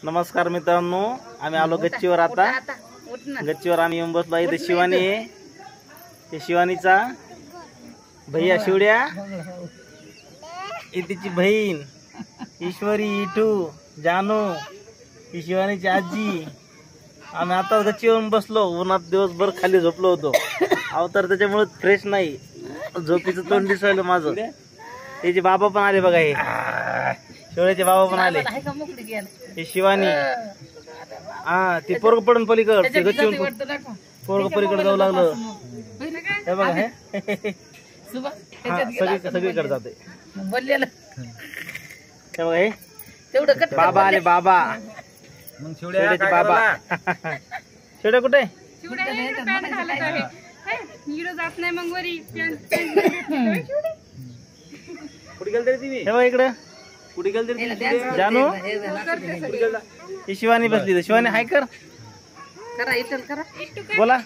नमस्कार मित्रांनो, आम्ही आलो गच्चीवर। आता गच्चीवर आम्ही येऊन बसलो। इथे शिवानी आहे, ते शिवानीचा भैया शिवड्या, तिची बहीण ईश्वरी, इटू, जानू, ही शिवानीची आजी। आम्ही आता गच्चीवरून बसलो, उन्हात दिवसभर खाली झोपलो होतो। अवतार त्याच्यामुळे फ्रेश नाही, झोपीचं तोंड दिसायला माझं। त्याचे बाबा पण आले बघा, हे शिवड्याचे बाबा पण आले। ही शिवानी, हा ती पोरग पडून पलीकड, ते गच्चीवरून पोरग पलीकडे जाऊ लागलं। हे बघा, हे सगळीकडे जाते। हे बघा, हे बाबा आले, बाबा शिवड्याचे बाबा। शिवड्या कुठे? हे बघा इकडे, कुठे गेलते जानू? ही शिवानी बसली। शिवानी हाय कर, बोला,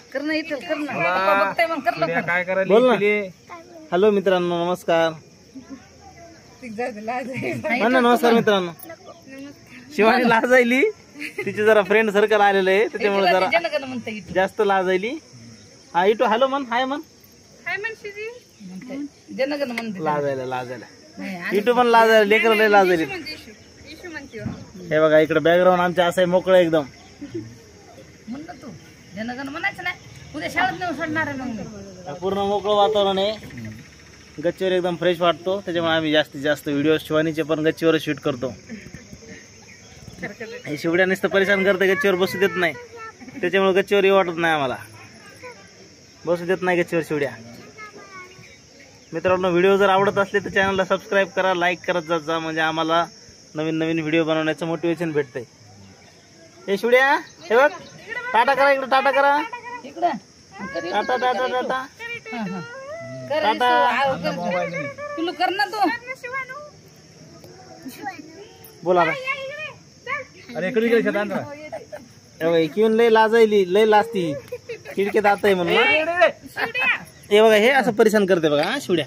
बोल ना। हॅलो मित्रांनो, नमस्कार म्हणा। नमस्कार मित्रांनो। शिवानी लाजायली, तिची जरा फ्रेंड सर्कल आलेलं आहे, त्याच्यामुळे जरा जास्त लाजायली। हा इटू हॅलो म्हण, हाय म्हण, लाजायला लाजायला इटू पण लाजायला, लेकर लय लाजायली। हे बघा इकडे बॅकग्राऊंड आमच्या असं आहे, मोकळं एकदम। पूर्ण मोकळं वातावरण आहे, गच्चीवर एकदम फ्रेश वाटतो। त्याच्यामुळे आम्ही जास्तीत जास्त व्हिडिओ शिवानीचे पण गच्चीवर शूट करतो। हे शिवड्या नुसतं परेशान करते, गच्चीवर बसू देत नाही, त्याच्यामुळे गच्चीवर येऊ वाटत नाही आम्हाला, बसू देत नाही गच्चीवर शिवड्या। मित्रांनो, व्हिडिओ जर आवडत असले तर चॅनलला सबस्क्राईब करा, लाईक करत जात जा, म्हणजे आम्हाला नवीन नवीन व्हिडिओ बनवण्याचं मोटिवेशन भेटतंय। हे शिवड्या, हे बघ, टाटा करा इकडे, टाटा करा, टाटा टाटा टाटा बोला ना। किंवा लय लाजायली, लय लाजती, खिडकीत आता आहे म्हणून। हे बघा, हे असं परेशान करते बघा, हा शिवड्या,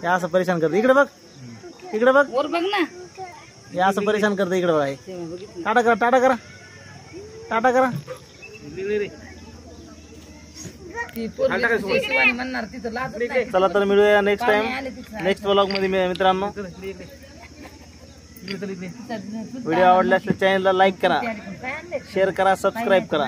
हे असं परेशान करते। इकडे बघ, इकडे बघ, हे असं परेशान करते, इकडे बघा। टाटा करा, टाटा करा, टाटा करा। चला तर मिळूया नेक्स्ट टाइम, नेक्स्ट व्लॉग मध्ये मित्रांनो। व्हिडिओ आवडल्यास चॅनलला लाईक करा, शेअर करा, सबस्क्राईब करा।